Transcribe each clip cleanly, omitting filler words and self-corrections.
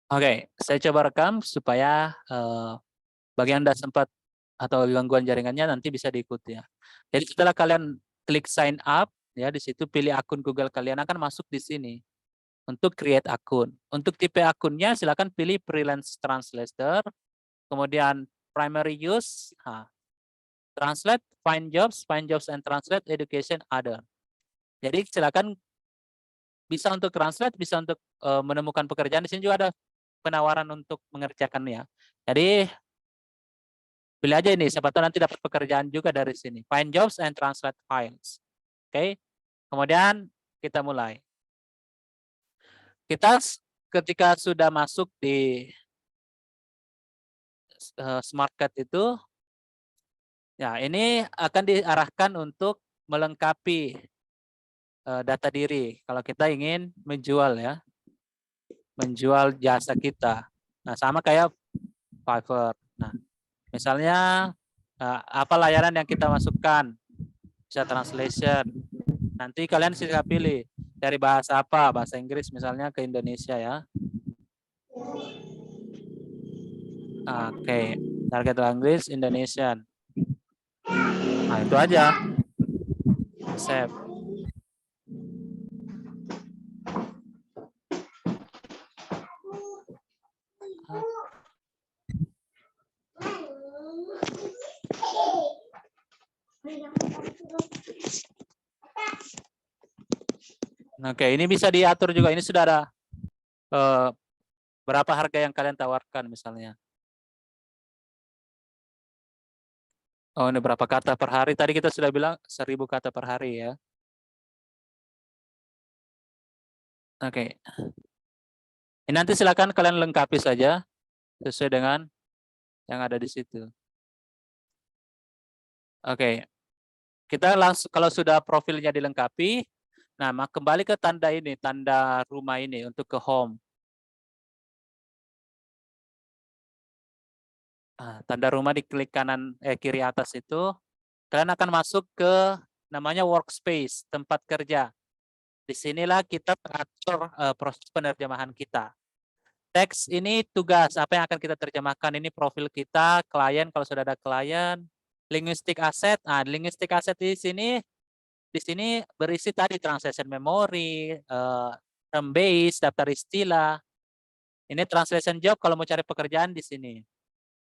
Oke, saya coba rekam supaya bagi Anda sempat atau gangguan jaringannya nanti bisa diikuti ya. Jadi setelah kalian klik sign up ya, di situ pilih akun Google kalian akan masuk di sini untuk create akun. Untuk tipe akunnya silakan pilih freelance translator, kemudian primary use, translate, find jobs and translate, education, other. Jadi silakan bisa untuk translate, bisa untuk menemukan pekerjaan. Di sini juga ada penawaran untuk mengerjakannya. Jadi pilih aja ini, siapa tahu nanti dapat pekerjaan juga dari sini. Find jobs and translate files. Oke. Kemudian kita mulai. Kita ketika sudah masuk di SmartCat itu, ya ini akan diarahkan untuk melengkapi data diri. Kalau kita ingin menjual ya, menjual jasa kita. Nah, sama kayak Fiverr. Nah, misalnya apa layanan yang kita masukkan, bisa translation. Nanti kalian bisa pilih dari bahasa apa, bahasa Inggris misalnya ke Indonesia ya. Oke, target language Indonesian. Nah, itu aja. Save. Oke, ini bisa diatur juga. Ini sudah ada berapa harga yang kalian tawarkan misalnya. Oh, ini berapa kata per hari? Tadi kita sudah bilang 1000 kata per hari ya. Oke. Ini nanti silakan kalian lengkapi saja sesuai dengan yang ada di situ. Oke. Kita langsung kalau sudah profilnya dilengkapi, nah kembali ke tanda ini, tanda rumah ini untuk ke home. Tanda rumah di klik kanan kiri atas itu, kalian akan masuk ke namanya workspace, tempat kerja. Disinilah kita teratur proses penerjemahan kita. Teks ini tugas, apa yang akan kita terjemahkan ini profil kita, klien kalau sudah ada klien, linguistic asset. Nah, linguistic asset di sini berisi tadi translation memory, term base, daftar istilah. Ini translation job kalau mau cari pekerjaan di sini.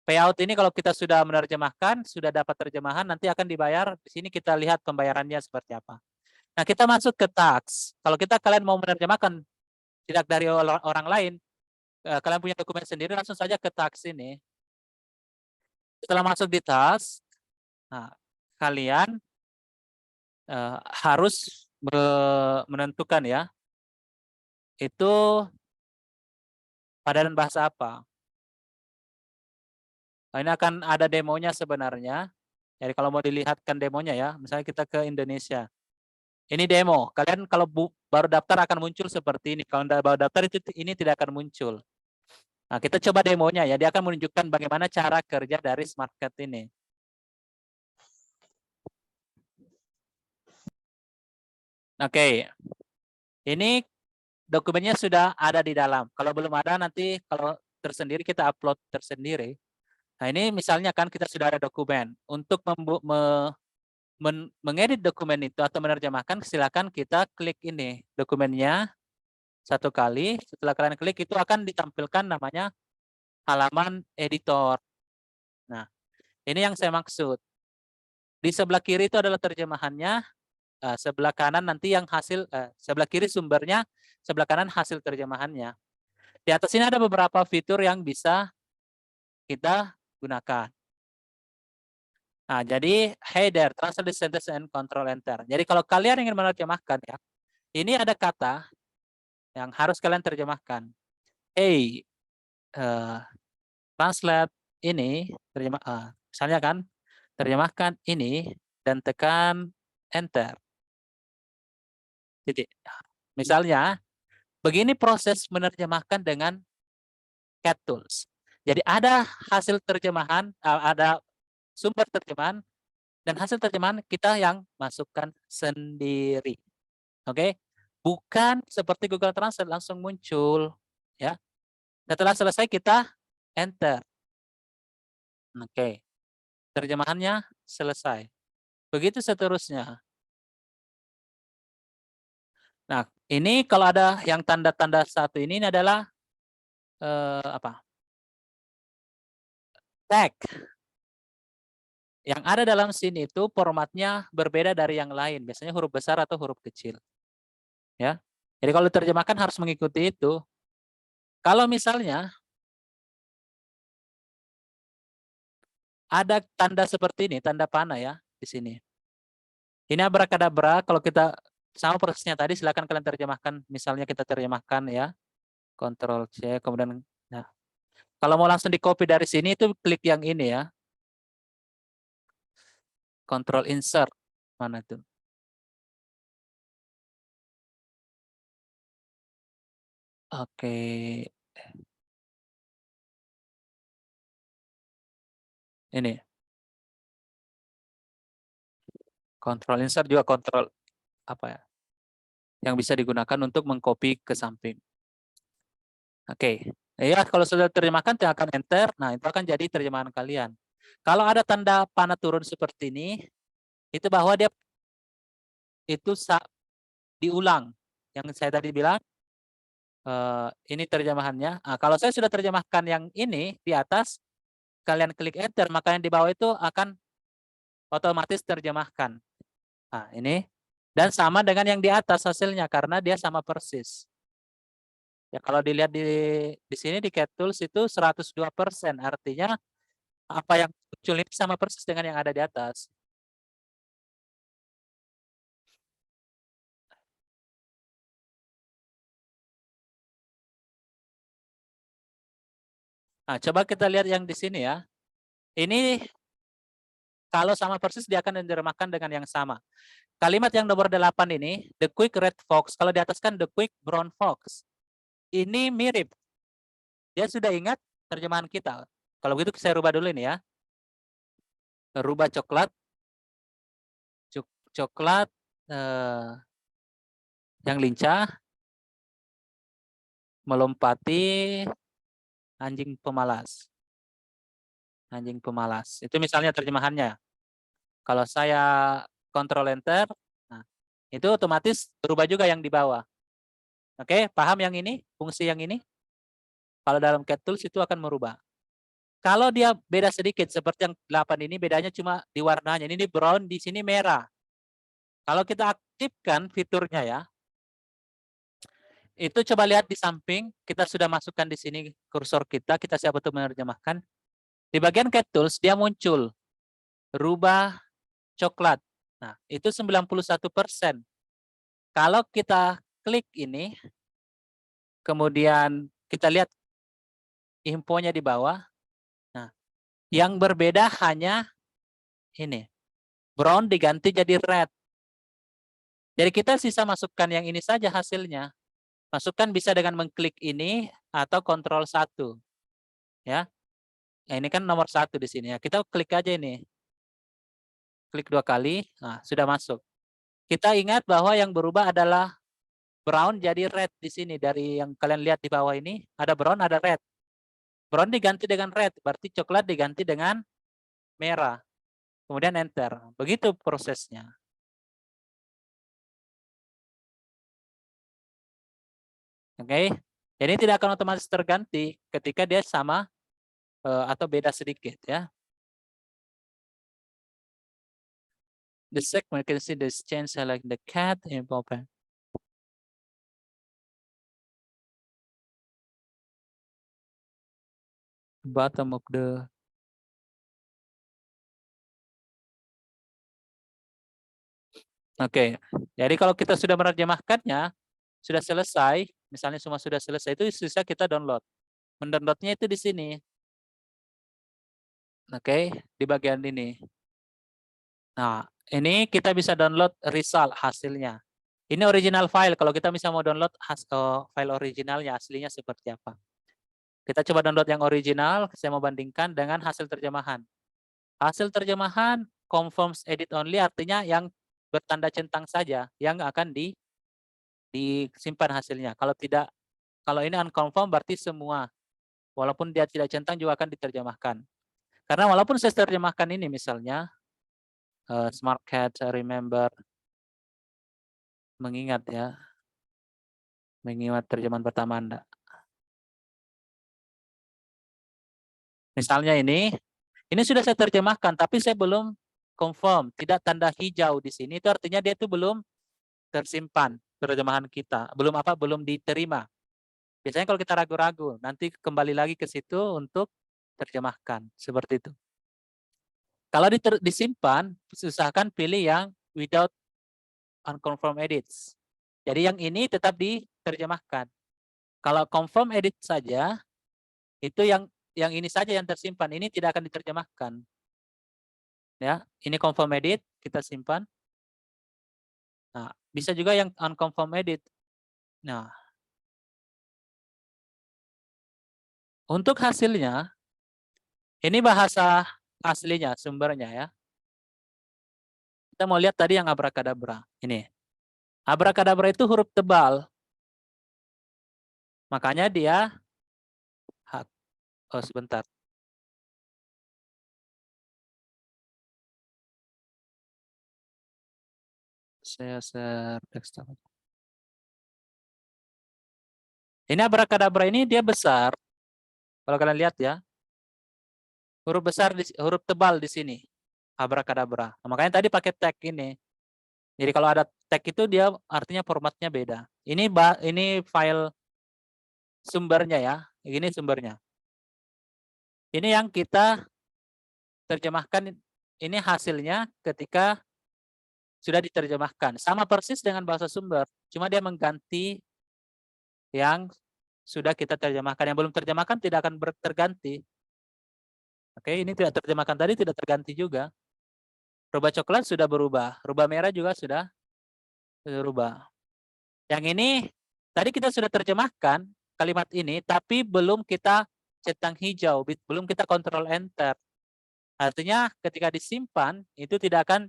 Payout ini kalau kita sudah menerjemahkan, sudah dapat terjemahan, nanti akan dibayar. Di sini kita lihat pembayarannya seperti apa. Nah, kita masuk ke tax. Kalau kalian mau menerjemahkan tidak dari orang lain, kalian punya dokumen sendiri, langsung saja ke tax ini. Setelah masuk di tax, nah, kalian harus menentukan ya, itu padanan bahasa apa. Nah, ini akan ada demonya sebenarnya. Jadi kalau mau dilihatkan demonya ya, misalnya kita ke Indonesia. Ini demo. Kalian kalau baru daftar akan muncul seperti ini. Kalau baru daftar ini tidak akan muncul. Nah, kita coba demonya ya. Dia akan menunjukkan bagaimana cara kerja dari SmartCat ini. Oke. Ini dokumennya sudah ada di dalam. Kalau belum ada nanti kalau tersendiri kita upload tersendiri. Nah, ini misalnya kan kita sudah ada dokumen. Untuk mengedit dokumen itu atau menerjemahkan, silakan kita klik ini dokumennya satu kali. Setelah kalian klik itu akan ditampilkan namanya halaman editor. Nah, ini yang saya maksud. Di sebelah kiri itu adalah terjemahannya, sebelah kanan nanti yang hasil, sebelah kiri sumbernya, sebelah kanan hasil terjemahannya. Di atas ini ada beberapa fitur yang bisa kita gunakan. Nah, jadi header, translate sentence and control enter. Jadi kalau kalian ingin menerjemahkan ya, ini ada kata yang harus kalian terjemahkan. Hey, translate ini, misalnya kan, terjemahkan ini dan tekan enter. Titik. Misalnya, begini proses menerjemahkan dengan Cat Tools. Jadi ada hasil terjemahan, ada sumber terjemahan, dan hasil terjemahan kita yang masukkan sendiri. Oke, bukan seperti Google Translate langsung muncul, ya. Setelah selesai kita enter. Oke. Terjemahannya selesai. Begitu seterusnya. Nah, ini kalau ada yang tanda-tanda satu ini adalah apa? Tag. Yang ada dalam scene itu formatnya berbeda dari yang lain. Biasanya huruf besar atau huruf kecil. Ya. Jadi kalau diterjemahkan harus mengikuti itu. Kalau misalnya ada tanda seperti ini, tanda panah ya di sini. Ini abrakadabra, kalau kita sama prosesnya tadi silakan kalian terjemahkan. Misalnya kita terjemahkan ya. Ctrl C kemudian nah. Kalau mau langsung di copy dari sini itu klik yang ini ya. Ctrl insert. Mana tuh? Oke. Ini. Ctrl insert juga kontrol apa ya? Yang bisa digunakan untuk mengcopy ke samping. Oke. Ya, kalau sudah terjemahkan akan enter. Nah, itu akan jadi terjemahan kalian. Kalau ada tanda panah turun seperti ini, itu bahwa dia itu diulang. Yang saya tadi bilang ini terjemahannya. Nah, kalau saya sudah terjemahkan yang ini di atas, kalian klik enter, maka yang di bawah itu akan otomatis terjemahkan. Nah, ini dan sama dengan yang di atas hasilnya karena dia sama persis. Ya, kalau dilihat di sini di Cat Tools itu 102%, artinya apa yang muncul ini sama persis dengan yang ada di atas. Nah, coba kita lihat yang di sini ya. Ini kalau sama persis dia akan diterjemahkan dengan yang sama. Kalimat yang nomor 8 ini, the quick red fox, kalau di atas kan the quick brown fox. Ini mirip. Dia sudah ingat terjemahan kita. Kalau begitu saya rubah dulu ini ya. Rubah coklat. Coklat yang lincah melompati anjing pemalas. Anjing pemalas. Itu misalnya terjemahannya. Kalau saya Ctrl Enter, nah, itu otomatis berubah juga yang di bawah. Oke, paham yang ini? Fungsi yang ini? Kalau dalam Cat Tools itu akan merubah. Kalau dia beda sedikit, seperti yang 8 ini, bedanya cuma di warnanya. Ini brown, di sini merah. Kalau kita aktifkan fiturnya ya, itu coba lihat di samping, kita sudah masukkan di sini kursor kita siap untuk menerjemahkan. Di bagian Cat Tools, dia muncul. Rubah coklat. Nah, itu 91%. Kalau kita klik ini, kemudian kita lihat infonya di bawah. Nah, yang berbeda hanya ini. Brown diganti jadi red. Jadi kita sisa masukkan yang ini saja hasilnya. Masukkan bisa dengan mengklik ini atau Ctrl 1. Ya. Nah, ini kan nomor 1 di sini ya. Kita klik aja ini. Klik 2 kali. Nah, sudah masuk. Kita ingat bahwa yang berubah adalah brown jadi red di sini. Dari yang kalian lihat di bawah ini, ada brown, ada red. Brown diganti dengan red, berarti coklat diganti dengan merah. Kemudian enter. Begitu prosesnya. Oke. Jadi tidak akan otomatis terganti ketika dia sama atau beda sedikit ya. The segment can see this change like the cat in open. Bottom of the Oke. Jadi kalau kita sudah menerjemahkannya, sudah selesai, misalnya semua sudah selesai, itu sisa kita download. Mendownloadnya itu di sini. Oke, di bagian ini. Nah, ini kita bisa download result hasilnya. Ini original file. Kalau kita bisa mau download file originalnya, aslinya seperti apa. Kita coba download yang original. Saya mau bandingkan dengan hasil terjemahan. Hasil terjemahan confirms edit only, artinya yang bertanda centang saja yang akan disimpan hasilnya. Kalau tidak, kalau ini unconfirm berarti semua. Walaupun dia tidak centang juga akan diterjemahkan. Karena walaupun saya terjemahkan ini misalnya, smart cat, remember, mengingat ya, mengingat terjemahan pertama Anda. Misalnya ini sudah saya terjemahkan, tapi saya belum confirm, tidak tanda hijau di sini, itu artinya dia itu belum tersimpan terjemahan kita, belum diterima. Biasanya kalau kita ragu-ragu, nanti kembali lagi ke situ untuk terjemahkan, seperti itu. Kalau disimpan, usahakan pilih yang without unconfirmed edits. Jadi yang ini tetap diterjemahkan. Kalau confirm edit saja, itu yang ini saja yang tersimpan, ini tidak akan diterjemahkan. Ya, ini confirm edit, kita simpan. Nah, bisa juga yang unconfirmed edit. Nah, untuk hasilnya, ini bahasa aslinya, sumbernya ya. Kita mau lihat tadi yang abrakadabra. Ini. Abrakadabra itu huruf tebal. Makanya dia, oh sebentar. Saya share desktop. Ini abrakadabra ini dia besar. Kalau kalian lihat ya. Huruf besar, huruf tebal di sini. Abrakadabra. Nah, makanya tadi pakai tag ini. Jadi kalau ada tag itu dia artinya formatnya beda. Ini file sumbernya ya. Ini sumbernya. Ini yang kita terjemahkan, ini hasilnya ketika sudah diterjemahkan. Sama persis dengan bahasa sumber, cuma dia mengganti yang sudah kita terjemahkan. Yang belum terjemahkan tidak akan terganti. Oke, ini tidak terjemahkan tadi tidak terganti juga. Rubah coklat sudah berubah, rubah merah juga sudah berubah. Yang ini tadi kita sudah terjemahkan kalimat ini, tapi belum kita centang hijau, belum kita kontrol enter. Artinya ketika disimpan itu tidak akan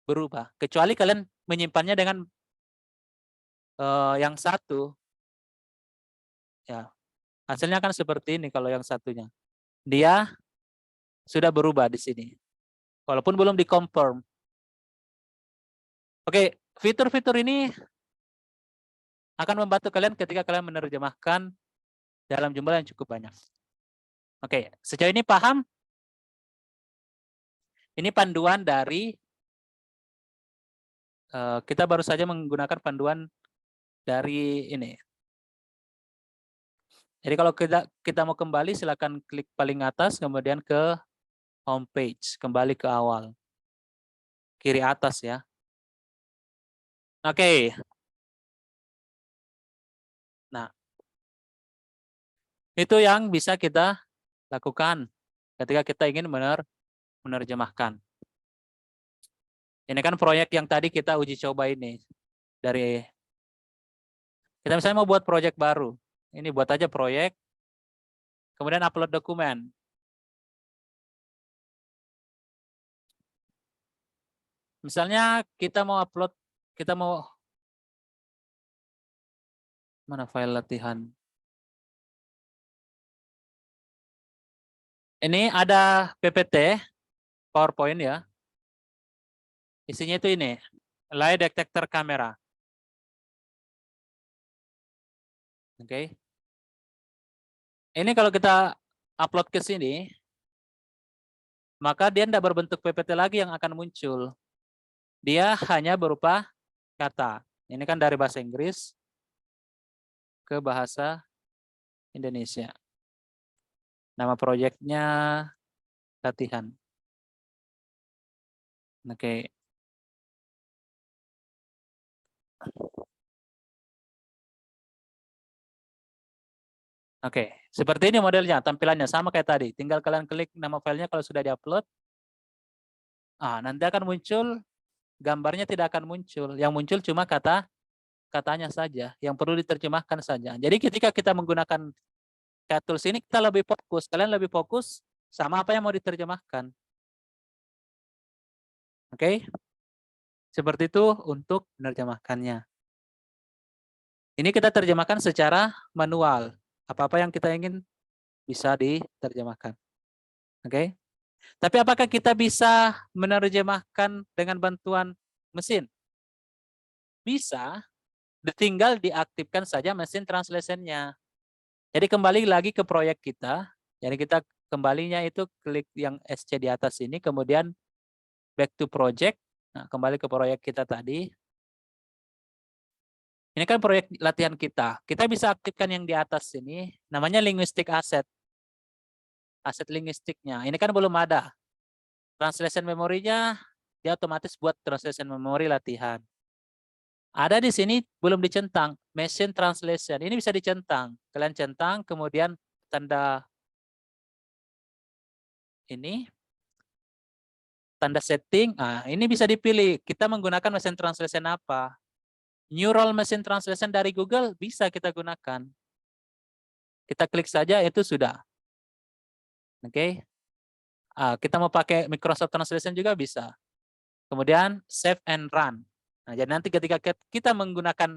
berubah, kecuali kalian menyimpannya dengan yang satu. Ya, hasilnya kan seperti ini kalau yang satunya. Dia sudah berubah di sini, walaupun belum dikonfirm. Oke, fitur-fitur ini akan membantu kalian ketika kalian menerjemahkan dalam jumlah yang cukup banyak. Oke, sejauh ini paham? Ini panduan dari kita baru saja menggunakan panduan dari ini. Jadi kalau kita mau kembali, silakan klik paling atas, kemudian ke homepage, kembali ke awal, kiri atas ya. Oke. Nah, itu yang bisa kita lakukan ketika kita ingin menerjemahkan. Ini kan proyek yang tadi kita uji coba ini. Kita misalnya mau buat proyek baru. Ini buat aja proyek, kemudian upload dokumen. Misalnya kita mau mana file latihan. Ini ada PPT, PowerPoint ya. Isinya itu ini, lie detector kamera. Oke. Ini kalau kita upload ke sini, maka dia tidak berbentuk PPT lagi yang akan muncul. Dia hanya berupa kata. Ini kan dari bahasa Inggris ke bahasa Indonesia. Nama proyeknya latihan. Oke. Oke, seperti ini modelnya, tampilannya sama kayak tadi. Tinggal kalian klik nama filenya kalau sudah diupload. Nanti akan muncul, gambarnya tidak akan muncul. Yang muncul cuma katanya saja, yang perlu diterjemahkan saja. Jadi ketika kita menggunakan tools ini, kita lebih fokus. Kalian lebih fokus sama apa yang mau diterjemahkan. Oke? Seperti itu untuk menerjemahkannya. Ini kita terjemahkan secara manual. Apa-apa yang kita ingin bisa diterjemahkan. Oke. Tapi apakah kita bisa menerjemahkan dengan bantuan mesin? Bisa, tinggal diaktifkan saja mesin translation-nya. Jadi kembali lagi ke proyek kita. Jadi kita kembalinya itu klik yang SC di atas ini, kemudian back to project. Nah, kembali ke proyek kita tadi. Ini kan proyek latihan kita. Kita bisa aktifkan yang di atas ini, namanya linguistic asset. Aset linguistiknya. Ini kan belum ada. Translation memorinya, dia otomatis buat translation memori latihan. Ada di sini belum dicentang, machine translation. Ini bisa dicentang. Kalian centang, kemudian tanda ini, tanda setting. Nah, ini bisa dipilih. Kita menggunakan machine translation apa? Neural machine translation dari Google bisa kita gunakan. Kita klik saja, itu sudah. Oke. Kita mau pakai Microsoft Translation juga bisa. Kemudian save and run. Nah, jadi nanti ketika kita menggunakan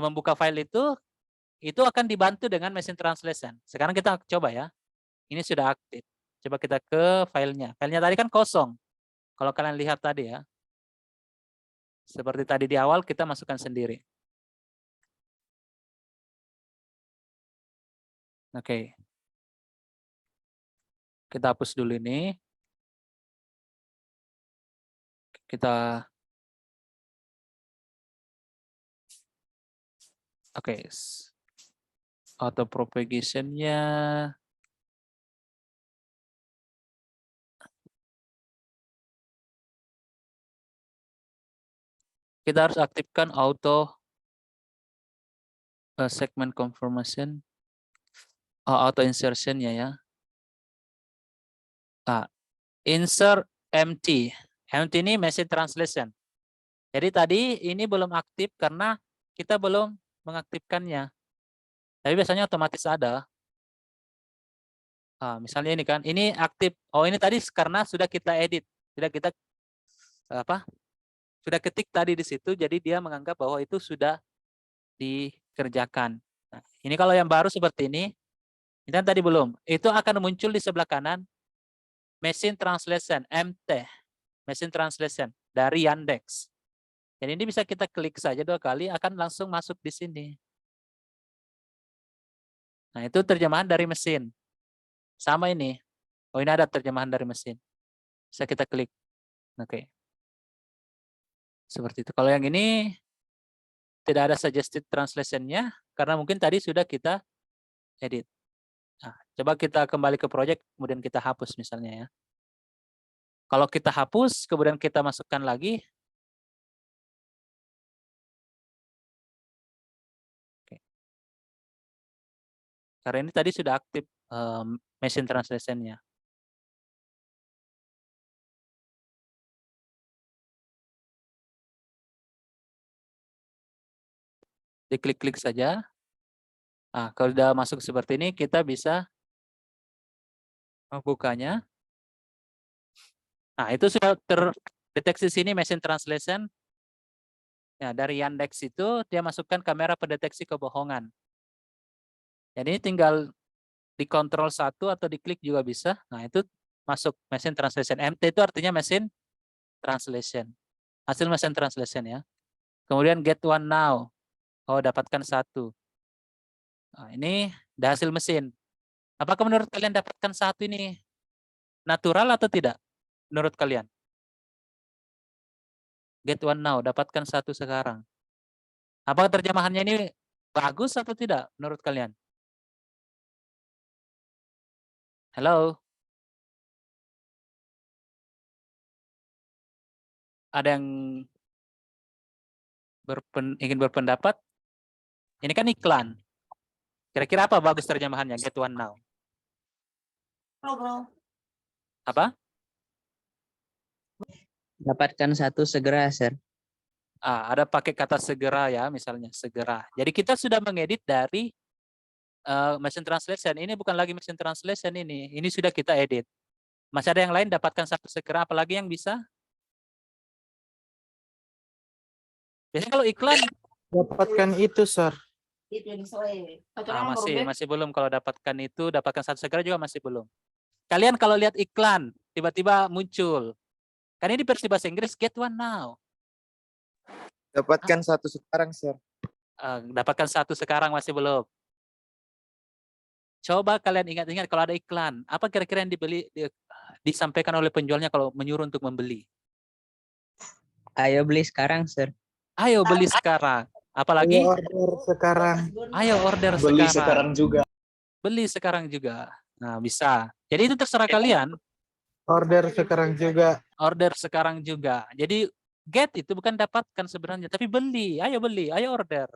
membuka file itu akan dibantu dengan machine translation. Sekarang kita coba ya. Ini sudah aktif. Coba kita ke filenya. Filenya tadi kan kosong. Kalau kalian lihat tadi ya. Seperti tadi di awal kita masukkan sendiri. Oke. Kita hapus dulu ini. Kita oke. Auto propagation-nya kita harus aktifkan auto segment confirmation, auto insertion-nya ya. Insert empty. Empty ini message translation. Jadi tadi ini belum aktif karena kita belum mengaktifkannya. Tapi biasanya otomatis ada. Misalnya ini kan, ini aktif. Oh, ini tadi karena sudah kita edit, sudah kita sudah ketik tadi di situ, jadi dia menganggap bahwa itu sudah dikerjakan. Nah, ini kalau yang baru seperti ini kan tadi belum. Itu akan muncul di sebelah kanan machine translation MT, machine translation dari Yandex. Jadi ini bisa kita klik saja 2 kali, akan langsung masuk di sini. Nah, itu terjemahan dari mesin. Sama ini. Oh, ini ada terjemahan dari mesin. Bisa kita klik. Oke. Seperti itu. Kalau yang ini tidak ada suggested translation-nya karena mungkin tadi sudah kita edit. Nah, coba kita kembali ke project, kemudian kita hapus misalnya ya. Kalau kita hapus, kemudian kita masukkan lagi. Oke. Karena ini tadi sudah aktif machine translation-nya. Diklik-klik saja. Nah, kalau sudah masuk seperti ini, kita bisa membukanya. Nah, itu sudah terdeteksi sini machine translation. Ya, dari Yandex itu dia masukkan kamera pendeteksi kebohongan. Jadi tinggal dikontrol satu atau diklik juga bisa. Nah, itu masuk machine translation. MT itu artinya machine translation. Hasil machine translation ya. Kemudian get one now. Oh, dapatkan satu. Nah, ini udah hasil mesin. Apakah menurut kalian dapatkan satu ini natural atau tidak? Menurut kalian? Get one now, dapatkan satu sekarang. Apakah terjemahannya ini bagus atau tidak menurut kalian? Halo? Ada yang ingin berpendapat? Ini kan iklan. Kira-kira apa bagus terjemahannya? Get one now. Apa? Dapatkan satu segera, Sir. Ada pakai kata segera ya, misalnya segera. Jadi kita sudah mengedit dari machine translation. Ini bukan lagi machine translation ini. Ini sudah kita edit. Masih ada yang lain dapatkan satu segera, apalagi yang bisa? Biasanya kalau iklan Dapatkan itu, Sir. Masih belum. Kalau dapatkan itu, dapatkan satu segera juga masih belum. Kalian kalau lihat iklan, tiba-tiba muncul. Kan ini versi bahasa Inggris, get one now. Dapatkan satu sekarang, Sir. Dapatkan satu sekarang masih belum. Coba kalian ingat-ingat kalau ada iklan, apa kira-kira yang disampaikan oleh penjualnya kalau menyuruh untuk membeli? Ayo beli sekarang, Sir. Ayo beli sekarang. Ayo Apalagi? order sekarang. Ayo order Beli sekarang. sekarang juga. Beli sekarang juga. Nah, bisa. Jadi itu terserah kalian. Order sekarang juga. Order sekarang juga. Jadi get itu bukan dapatkan sebenarnya, tapi beli. Ayo beli, ayo order.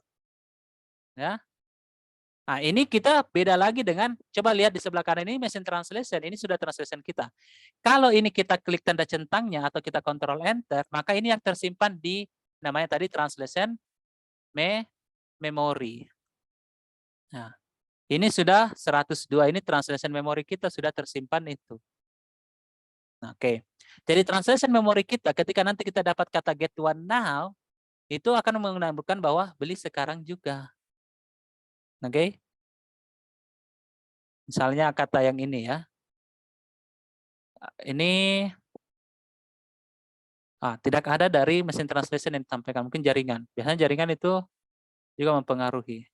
Ya. Nah, ini kita beda lagi dengan, coba lihat di sebelah kanan ini machine translation. Ini sudah translation kita. Kalau ini kita klik tanda centangnya atau kita control enter, maka ini yang tersimpan di namanya tadi translation memory. Nah, ini sudah 102, ini translation memory kita sudah tersimpan itu. Nah, oke. Jadi translation memory kita ketika nanti kita dapat kata get one now, itu akan menambahkan bahwa beli sekarang juga. Oke. Misalnya kata yang ini ya. Ini tidak ada dari mesin translation yang ditampilkan, mungkin jaringan. Biasanya jaringan itu juga mempengaruhi.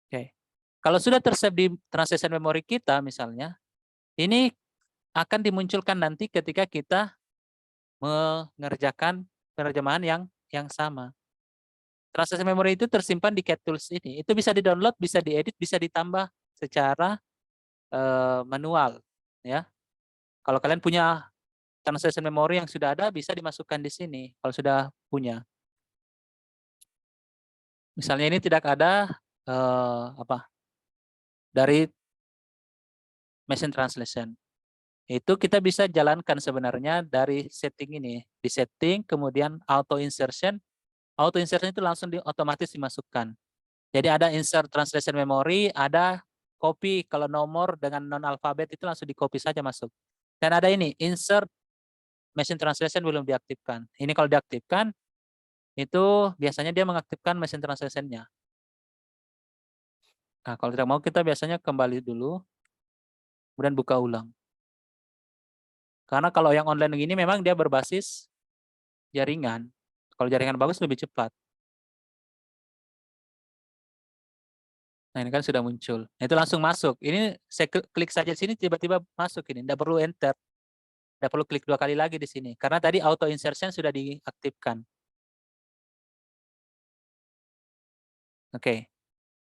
Oke. Kalau sudah tersave di translation memory kita misalnya, ini akan dimunculkan nanti ketika kita mengerjakan penerjemahan yang sama. Translation memory itu tersimpan di Cat Tools ini. Itu bisa di-download, bisa diedit, bisa ditambah secara manual. Ya. Kalau kalian punya translation memory yang sudah ada, bisa dimasukkan di sini. Kalau sudah punya. Misalnya ini tidak ada dari machine translation. Itu kita bisa jalankan sebenarnya dari setting ini. Di setting, kemudian auto insertion. Auto insertion itu langsung otomatis dimasukkan. Jadi ada insert translation memory, ada copy kalau nomor dengan non alfabet itu langsung di copy saja masuk. Dan ada ini insert machine translation belum diaktifkan. Ini kalau diaktifkan itu biasanya dia mengaktifkan machine translation-nya. Nah, kalau tidak mau kita biasanya kembali dulu kemudian buka ulang. Karena kalau yang online begini memang dia berbasis jaringan. Kalau jaringan bagus lebih cepat. Nah, ini kan sudah muncul. Nah, itu langsung masuk. Ini saya klik saja sini tiba-tiba masuk ini. Tidak perlu enter. Tidak perlu klik 2 kali lagi di sini. Karena tadi auto insertion sudah diaktifkan. Oke.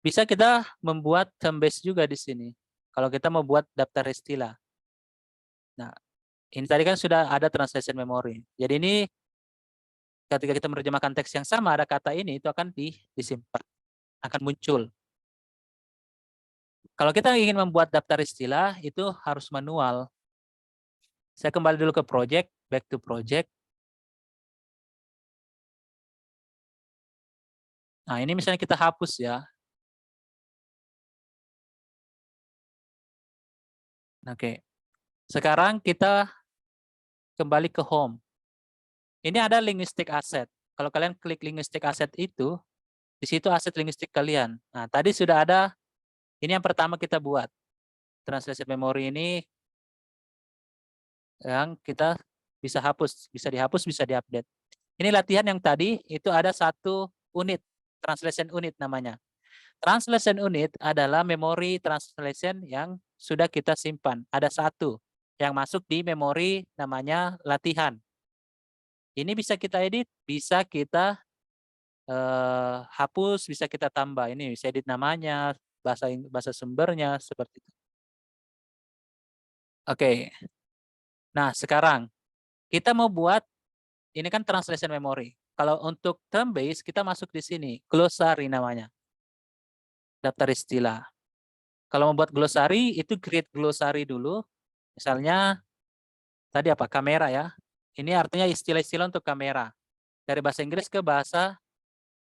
Bisa kita membuat term base juga di sini. Kalau kita mau buat daftar istilah. Nah, ini tadi kan sudah ada translation memory. Jadi ini ketika kita menerjemahkan teks yang sama, ada kata ini, itu akan disimpan. Akan muncul. Kalau kita ingin membuat daftar istilah, itu harus manual. Saya kembali dulu ke project, back to project. Nah, ini misalnya kita hapus ya. Oke. Sekarang kita kembali ke home. Ini ada linguistic asset. Kalau kalian klik linguistic asset itu, di situ aset linguistik kalian. Nah, tadi sudah ada, ini yang pertama kita buat. Translation memory ini yang kita bisa hapus, bisa dihapus, bisa diupdate. Ini latihan yang tadi itu ada 1 unit, translation unit namanya. Translation unit adalah memori translation yang sudah kita simpan. Ada 1 yang masuk di memori namanya latihan. Ini bisa kita edit, bisa kita hapus, bisa kita tambah. Ini bisa edit namanya, bahasa sumbernya seperti itu. Oke. Nah, sekarang kita mau buat ini kan translation memory. Kalau untuk term base kita masuk di sini, glossary namanya. Daftar istilah. Kalau membuat glossary itu create glossary dulu. Misalnya tadi apa? Kamera ya. Ini artinya istilah-istilah untuk kamera. Dari bahasa Inggris ke bahasa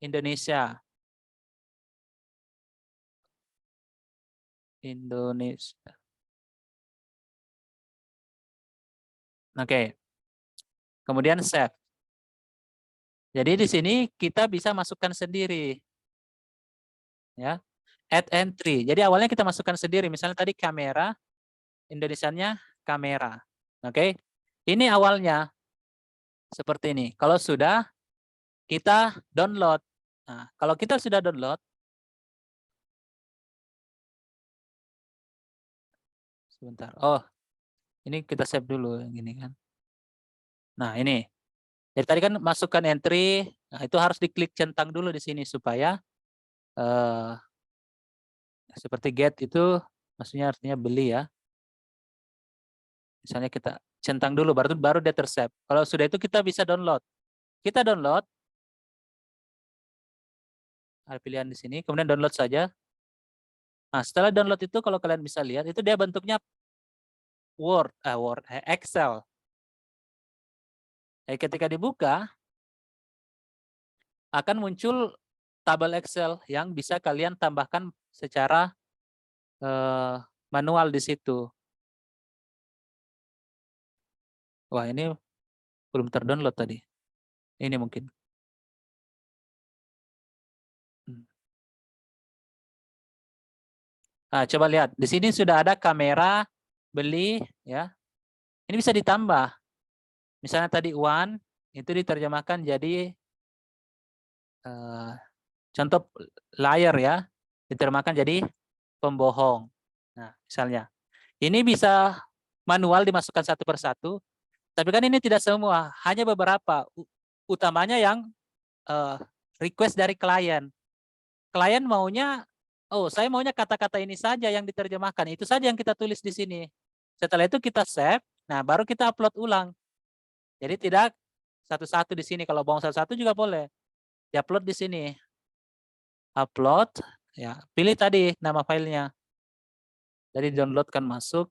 Indonesia. Indonesia. Oke. Kemudian save. Jadi di sini kita bisa masukkan sendiri. Ya. Add entry. Jadi awalnya kita masukkan sendiri. Misalnya tadi kamera, Indonesianya kamera. Oke. Ini awalnya seperti ini. Kalau sudah, kita download. Nah, kalau kita sudah download, sebentar. Oh, ini kita save dulu yang ini kan. Nah, ini. Jadi tadi kan masukkan entry. Nah, itu harus diklik centang dulu di sini supaya seperti get itu maksudnya artinya beli ya. Misalnya kita centang dulu baru dia tersave. Kalau sudah itu kita bisa download. Kita download. Ada pilihan di sini, kemudian download saja. Nah, setelah download itu kalau kalian bisa lihat itu dia bentuknya Excel. Ketika dibuka akan muncul tabel Excel yang bisa kalian tambahkan secara manual di situ. Wah, ini belum terdownload tadi. Ini mungkin. Nah, coba lihat. Di sini sudah ada kamera beli ya. Ini bisa ditambah. Misalnya tadi one itu diterjemahkan jadi contoh liar ya. Diterjemahkan jadi pembohong. Nah, misalnya. Ini bisa manual dimasukkan satu persatu. Tapi kan ini tidak semua, hanya beberapa. Utamanya yang request dari klien. Klien maunya, oh saya maunya kata-kata ini saja yang diterjemahkan. Itu saja yang kita tulis di sini. Setelah itu kita save, nah baru kita upload ulang. Jadi tidak satu-satu di sini. Kalau mau satu-satu juga boleh. Di-upload di sini. Upload, ya pilih tadi nama filenya. Jadi download kan masuk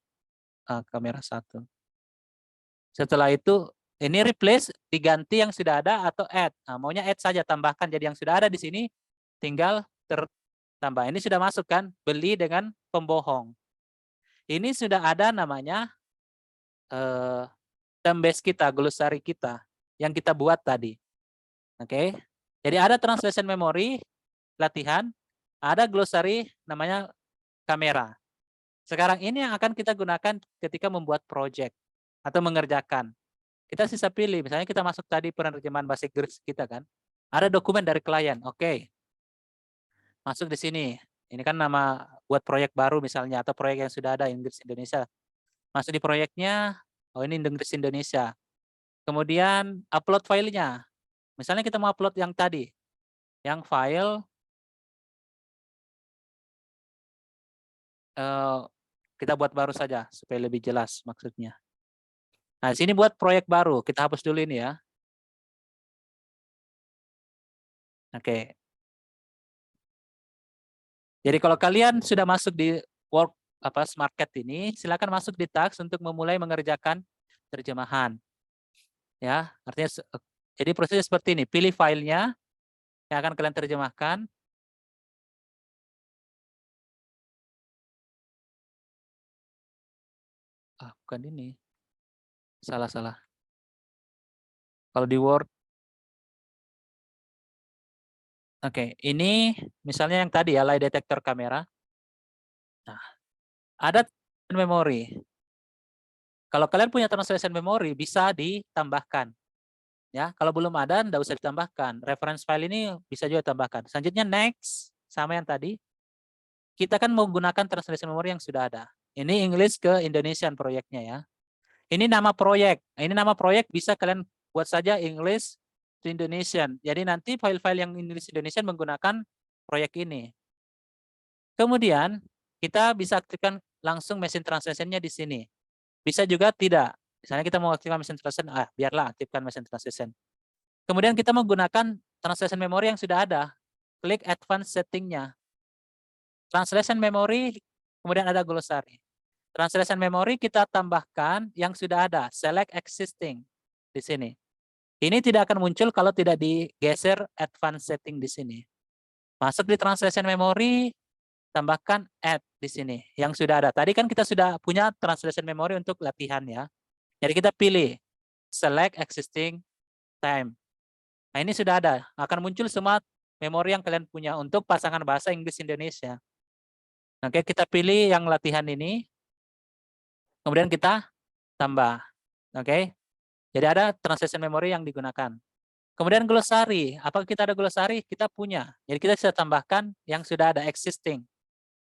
kamera 1. Setelah itu ini replace diganti yang sudah ada atau add. Nah, maunya add saja, tambahkan jadi yang sudah ada di sini tinggal tertambah. Ini sudah masuk kan beli dengan pembohong. Ini sudah ada namanya term base kita, glossary kita yang kita buat tadi. Oke. Jadi ada translation memory latihan, ada glossary namanya kamera. Sekarang ini yang akan kita gunakan ketika membuat project atau mengerjakan. Kita sisa pilih, misalnya kita masuk tadi penerjemahan bahasa Inggris kita kan. Ada dokumen dari klien, oke. Masuk di sini. Ini kan nama buat proyek baru misalnya, atau proyek yang sudah ada Inggris Indonesia. Masuk di proyeknya, oh ini Inggris Indonesia. Kemudian upload filenya. Misalnya kita mau upload yang tadi. Yang file, kita buat baru saja, supaya lebih jelas maksudnya. Nah, di sini buat proyek baru. Kita hapus dulu ini ya. Oke. Jadi kalau kalian sudah masuk di SmartCat ini, silakan masuk di task untuk memulai mengerjakan terjemahan. Ya, artinya jadi prosesnya seperti ini. Pilih filenya yang akan kalian terjemahkan. Bukan ini. Salah. Kalau di Word. Oke, ini misalnya yang tadi ya, lie detector kamera. Nah, ada memori. Kalau kalian punya translation memory, bisa ditambahkan. Ya, kalau belum ada, enggak usah ditambahkan. Reference file ini bisa juga ditambahkan. Selanjutnya next, sama yang tadi. Kita kan menggunakan translation memory yang sudah ada. Ini English ke Indonesian proyeknya ya. Ini nama proyek. Ini nama proyek bisa kalian buat saja English to Indonesian. Jadi nanti file-file yang English Indonesian menggunakan proyek ini. Kemudian kita bisa aktifkan langsung mesin translation-nya di sini. Bisa juga tidak. Misalnya kita mau aktifkan mesin translation, biarlah aktifkan mesin translation. Kemudian kita menggunakan translation memory yang sudah ada. Klik advanced setting-nya. Translation memory, kemudian ada glossary. Translation memory kita tambahkan yang sudah ada, select existing di sini. Ini tidak akan muncul kalau tidak digeser advanced setting di sini. Masuk di translation memory, tambahkan add di sini yang sudah ada. Tadi kan kita sudah punya translation memory untuk latihan ya. Jadi kita pilih select existing time. Nah, ini sudah ada. Akan muncul semua memori yang kalian punya untuk pasangan bahasa Inggris Indonesia. Oke, kita pilih yang latihan ini. Kemudian kita tambah. Oke. Jadi ada translation memory yang digunakan. Kemudian glosari. Apakah kita ada glosari? Kita punya. Jadi kita bisa tambahkan yang sudah ada existing.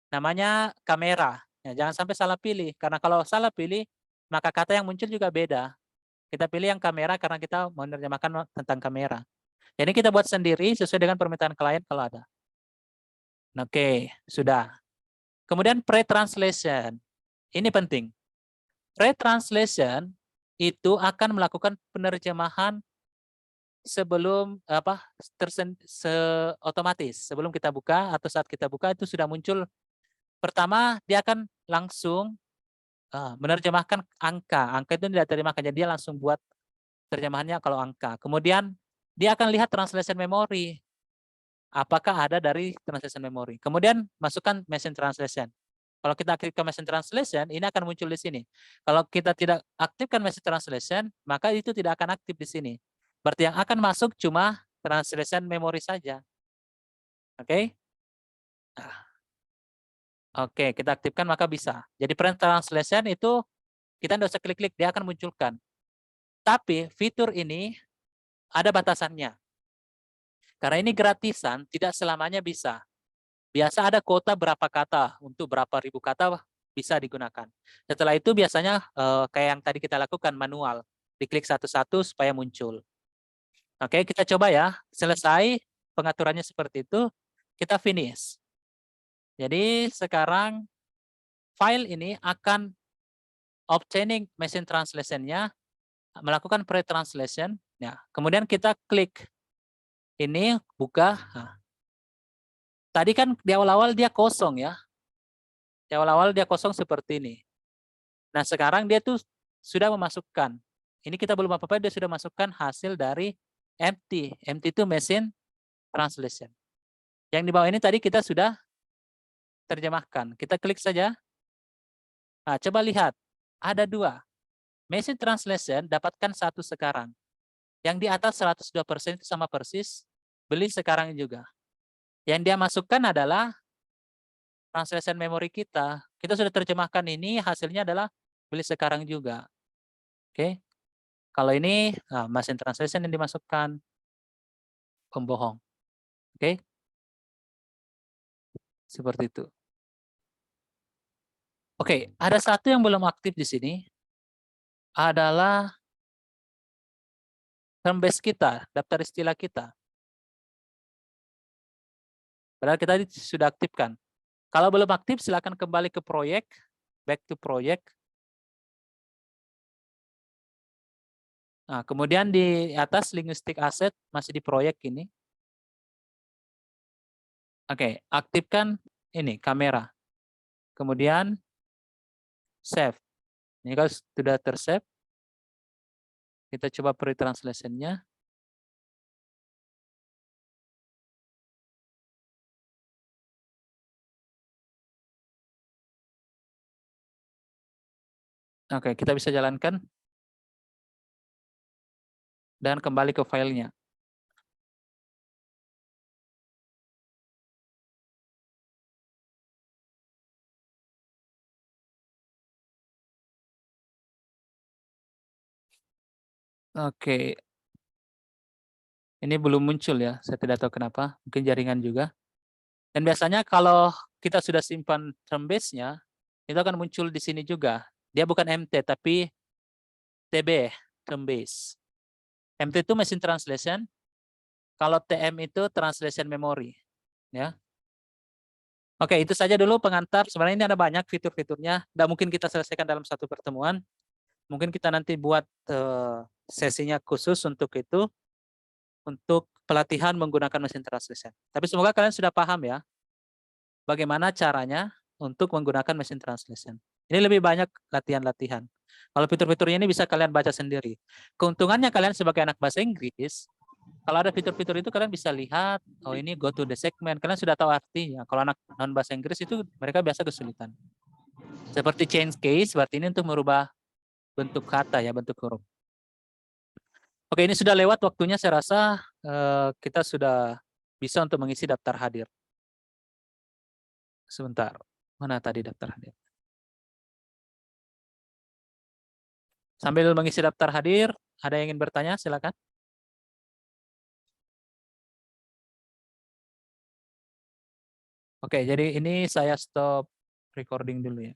Namanya kamera. Ya, jangan sampai salah pilih. Karena kalau salah pilih, maka kata yang muncul juga beda. Kita pilih yang kamera karena kita menerjemahkan tentang kamera. Jadi kita buat sendiri sesuai dengan permintaan klien kalau ada. Oke, sudah. Kemudian pre-translation. Ini penting. Pre-translation itu akan melakukan penerjemahan sebelum otomatis. Sebelum kita buka atau saat kita buka itu sudah muncul. Pertama, dia akan langsung menerjemahkan angka. Angka itu tidak terjemahkan, jadi dia langsung buat terjemahannya kalau angka. Kemudian dia akan lihat translation memory. Apakah ada dari translation memory. Kemudian masukkan machine translation. Kalau kita aktifkan machine translation, ini akan muncul di sini. Kalau kita tidak aktifkan machine translation, maka itu tidak akan aktif di sini. Berarti yang akan masuk cuma translation memory saja. Oke? Oke, kita aktifkan maka bisa. Jadi print translation itu kita tidak usah klik-klik, dia akan munculkan. Tapi fitur ini ada batasannya. Karena ini gratisan, tidak selamanya bisa. Biasa ada kuota berapa kata, untuk berapa ribu kata bisa digunakan. Setelah itu biasanya kayak yang tadi kita lakukan manual. Diklik satu-satu supaya muncul. Oke, kita coba ya. Selesai pengaturannya seperti itu, kita finish. Jadi sekarang file ini akan obtaining machine translation-nya, melakukan pre-translation. Ya, kemudian kita klik ini, buka. Nah, tadi kan di awal-awal dia kosong ya. Di awal-awal dia kosong seperti ini. Nah, sekarang dia tuh sudah memasukkan. Ini kita belum apa-apa, dia sudah masukkan hasil dari empty. Empty itu machine translation. Yang di bawah ini tadi kita sudah terjemahkan. Kita klik saja. Nah, coba lihat. Ada dua. Machine translation dapatkan satu sekarang. Yang di atas 102% itu sama persis. Beli sekarang juga. Yang dia masukkan adalah translation memory kita. Kita sudah terjemahkan ini, hasilnya adalah beli sekarang juga. Oke. Kalau ini machine translation yang dimasukkan, pembohong. Oke. Seperti itu. Oke, ada satu yang belum aktif di sini adalah term base kita, daftar istilah kita. Padahal kita sudah aktifkan. Kalau belum aktif, silakan kembali ke proyek, back to project. Nah, kemudian di atas linguistic asset masih di proyek ini. Oke, aktifkan ini kamera. Kemudian save. Ini kalau sudah tersave, kita coba pre-translation-nya. Oke, kita bisa jalankan. Dan kembali ke filenya. Oke. Ini belum muncul ya, saya tidak tahu kenapa, mungkin jaringan juga. Dan biasanya kalau kita sudah simpan term base-nya, itu akan muncul di sini juga. Dia bukan MT, tapi TB, term base. MT itu machine translation, kalau TM itu translation memory. Ya. Oke, itu saja dulu pengantar. Sebenarnya ini ada banyak fitur-fiturnya, tidak mungkin kita selesaikan dalam satu pertemuan. Mungkin kita nanti buat sesinya khusus untuk itu, untuk pelatihan menggunakan mesin translation. Tapi semoga kalian sudah paham ya, bagaimana caranya untuk menggunakan mesin translation. Ini lebih banyak latihan-latihan. Kalau fitur-fiturnya ini bisa kalian baca sendiri. Keuntungannya kalian sebagai anak bahasa Inggris, kalau ada fitur-fitur itu kalian bisa lihat, oh ini go to the segment, kalian sudah tahu artinya. Kalau anak non bahasa Inggris itu mereka biasa kesulitan. Seperti change case, berarti ini untuk merubah bentuk kata ya, bentuk huruf. Oke, ini sudah lewat waktunya saya rasa. kita sudah bisa untuk mengisi daftar hadir. Sebentar, mana tadi daftar hadir? Sambil mengisi daftar hadir, ada yang ingin bertanya? Silakan. Oke, jadi ini saya stop recording dulu ya.